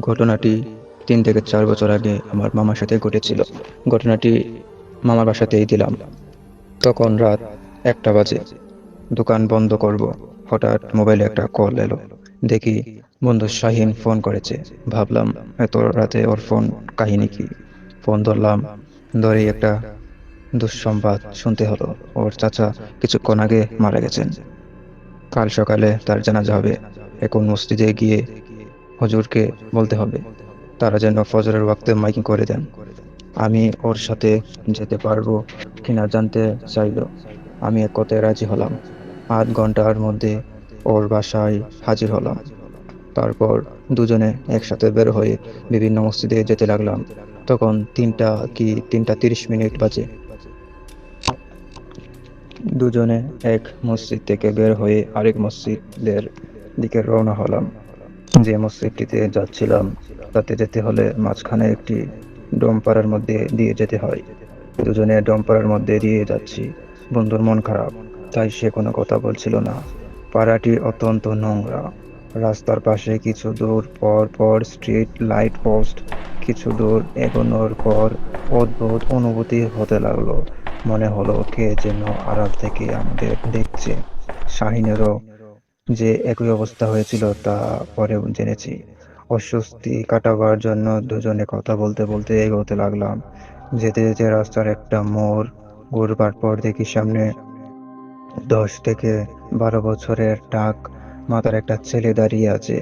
ঘটনাটি 3 থেকে 4 বছর আগে আমার মামার সাথে ঘটেছিল। ঘটনাটি মামার বাসাতেই দিলাম। তখন রাত 1টা বাজে। দোকান বন্ধ করব, হঠাৎ মোবাইলে একটা কল এলো। দেখি বন্ধু শাহিন ফোন করেছে। ভাবলাম এত রাতে ওর ফোন, কাহিনী কি? ফোন ধরলাম। ধরেই একটা দুঃসংবাদ শুনতে হলো। ওর চাচা কিছুক্ষণ আগে মারা গেছেন। কাল সকালে তার জানাজা হবে। এখন মসজিদে গিয়ে হুজুরকে বলতে হবে তারা যেন ফজরের ওয়াক্তে মাইকিং করে দেন। আমি ওর সাথে যেতে পারবো কিনা জানতে চাইলো। আমি এক কথায় রাজি হলাম। আধ ঘন্টার মধ্যে ওর বাসায় হাজির হলাম। তারপর দুজনে একসাথে বের হয়ে বিভিন্ন মসজিদে যেতে লাগলাম। তখন 3টা 30 মিনিট বাজে। দুজনে এক মসজিদ থেকে বের হয়ে আরেক মসজিদের দিকে রওনা হলাম। যে মসজিদটিতে যাচ্ছিলাম তাতে যেতে হলে মাঝখানে একটি ডোমপাড়ার মধ্যে দিয়ে যেতে হয়। দুজনে ডোমপাড়ার মধ্যে দিয়ে যাচ্ছি। বন্ধুর মন খারাপ, তাই সে কোনো কথা বলছিল না। পাড়াটি অত্যন্ত নোংরা। রাস্তার পাশে কিছু দূর পর পর স্ট্রিট লাইট পোস্ট। কিছু দূর এগোনোর পর অদ্ভুত অনুভূতি হতে লাগলো। মনে হলো কে যেন আড়াল থেকে আমাদের দেখছে। শাহিনেরও যে একই অবস্থা হয়েছিল তা পরে জেনেছি। অস্বস্তি কাটাবার জন্য দুজনে কথা বলতে বলতে এগোতে লাগলাম। যেতে যেতে রাস্তার একটা মোড় ঘুরবার পর দেখি সামনে 10 থেকে 12 বছরের টাক মাথার একটা ছেলে দাঁড়িয়ে আছে।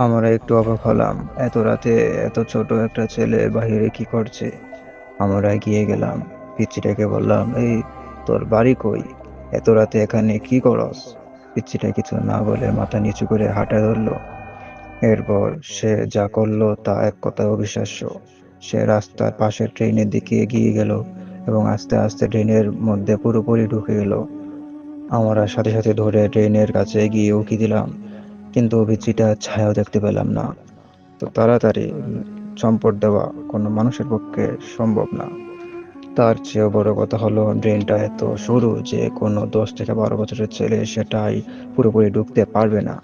আমরা একটু অবাক হলাম, এত রাতে এত ছোট একটা ছেলে বাহিরে কি করছে? আমরা এগিয়ে গেলাম। পিচ্চিটাকে বললাম, এই, তোর বাড়ি কই? এত রাতে এখানে কি করস? পিচ্চিটা কিছু না বলে মাথা নিচু করে হাঁটা ধরলো। এরপর সে যা করলো তা এক কথায় অবিশ্বাস্য। সে রাস্তার পাশের ট্রেনের দিকে এগিয়ে গেল এবং আস্তে আস্তে ট্রেনের মধ্যে পুরোপুরি ঢুকে গেল। আমরা সাথে সাথে ধরে ট্রেনের কাছে গিয়ে উকি দিলাম, কিন্তু পিচ্চিটার ছায়াও দেখতে পেলাম না। তো তাড়াতাড়ি চম্পট দেওয়া কোনো মানুষের পক্ষে সম্ভব না। তার চেয়েও বড় কথা হলো ড্রেনটা এত সরু যে কোনো 10 থেকে 12 বছরের ছেলে সেটাই পুরোপুরি ঢুকতে পারবে না।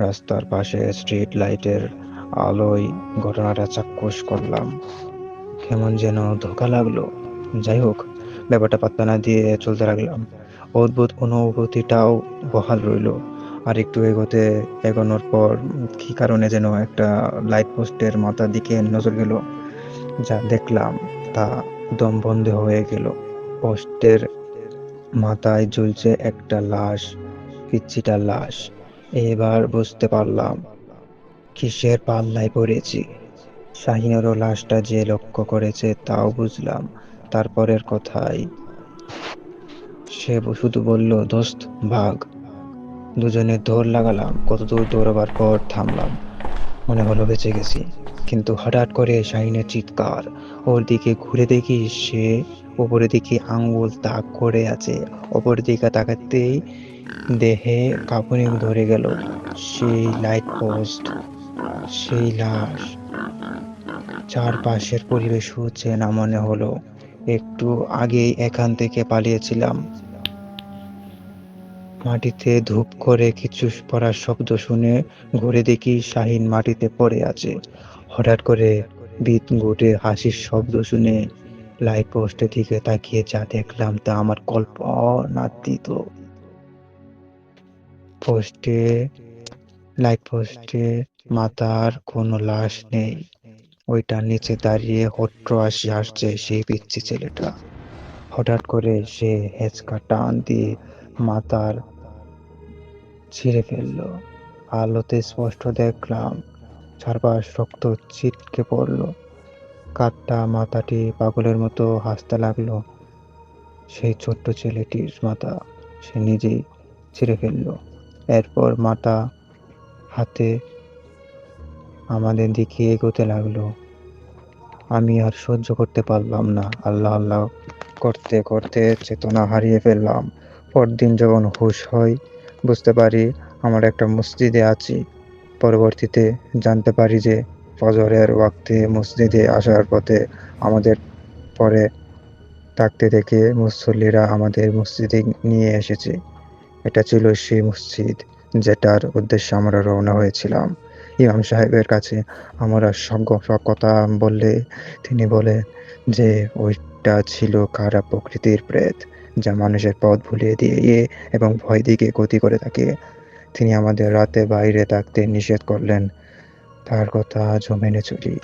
রাস্তার পাশে স্ট্রিট লাইটের আলোয় ঘটনাটা চাক্ষুষ করলাম। কেমন যেন ধোঁকা লাগলো। যাই হোক, ব্যাপারটা পাত্তা না দিয়ে চলতে লাগলাম। অদ্ভুত অনুভূতিটাও বহাল রইলো। আর একটু এগোনোর পর কি কারণে যেন একটা লাইট পোস্টের মাথার দিকে নজর গেল। যা দেখলাম তা দম বন্ধ হয়ে গেল। পোস্টের মাথায় ঝুলছে একটা লাশ, পিচ্চিটার লাশ। এবার বুঝতে পারলাম কিসের পাল্লায় পড়েছি। শাহিনেরও লাশটা যে লক্ষ্য করেছে তাও বুঝলাম। তারপরের কথাই সে শুধু বলল, দোস্ত ভাগ। দুজনে দৌড় লাগালাম। কত দূর দৌড়াবার পর থামলাম। মনে হলো বেঁচে গেছি। কিন্তু হঠাৎ করে শাহিনের চিৎকার। ওর দিকে ঘুরে দেখি সে উপরের দিকে আঙ্গুল তাক করে আছে। অপর দিকে তাকাতেই দেহে কাঁপুনি ধরে গেল। সেই লাইট পোস্ট, সেই লাশ, চারপাশের পরিবেশও চেনা মনে হলো। একটু আগেই এখান থেকে পালিয়েছিলাম। মাটিতে ধূপ করে কিছু পড়ার শব্দ শুনে ঘুরে দেখি শাহিন মাটিতে পড়ে আছে। হঠাৎ করে বিদ্যুতের হাসির শব্দ শুনে লাইট পোস্টের দিকে তাকিয়ে যা দেখলাম তা আমার কল্পনাতীত। পোস্টে লাইট পোস্টে মাথার কোনো লাশ নেই। ওইটার নিচে দাঁড়িয়ে হট্টহাসি হাসছে সেই পিচ্চি ছেলেটা। হঠাৎ করে সে হেঁচকা টান দিয়ে মাথার ছিঁড়ে ফেললো। আলোতে স্পষ্ট দেখলাম চারপাশ রক্ত ছিটকে পড়লো। কাঠটা মাথাটি পাগলের মতো হাসতে লাগলো। সেই ছোট্ট ছেলেটির মাথা সে নিজেই ছিঁড়ে ফেললো। এরপর মাথা হাতে আমাদের দিকে এগোতে লাগলো। আমি আর সহ্য করতে পারলাম না। আল্লাহ আল্লাহ করতে করতে চেতনা হারিয়ে ফেললাম। পরদিন যখন হুঁশ হয় বুঝতে পারি আমরা একটা মসজিদে আছি। পরবর্তীতে জানতে পারি যে ফজরের ওয়াক্তে মসজিদে আসার পথে আমাদের পরে থাকতে দেখে মুসল্লিরা আমাদের মসজিদে নিয়ে এসেছে। এটা ছিল সেই মসজিদ যেটার উদ্দেশ্যে আমরা রওনা হয়েছিলাম। ইমাম সাহেবের কাছে আমরা সব কথা বললে তিনি বলেন যে ওইটা ছিল খারাপ প্রকৃতির প্রেত, যা মানুষের পথ ভুলিয়ে দিয়ে এবং ভয় দেখিয়ে ক্ষতি করে থাকে। তিনি আমাদের রাতে বাইরে থাকতে নিষেধ করলেন। তার কথা আজও মেনে চলি।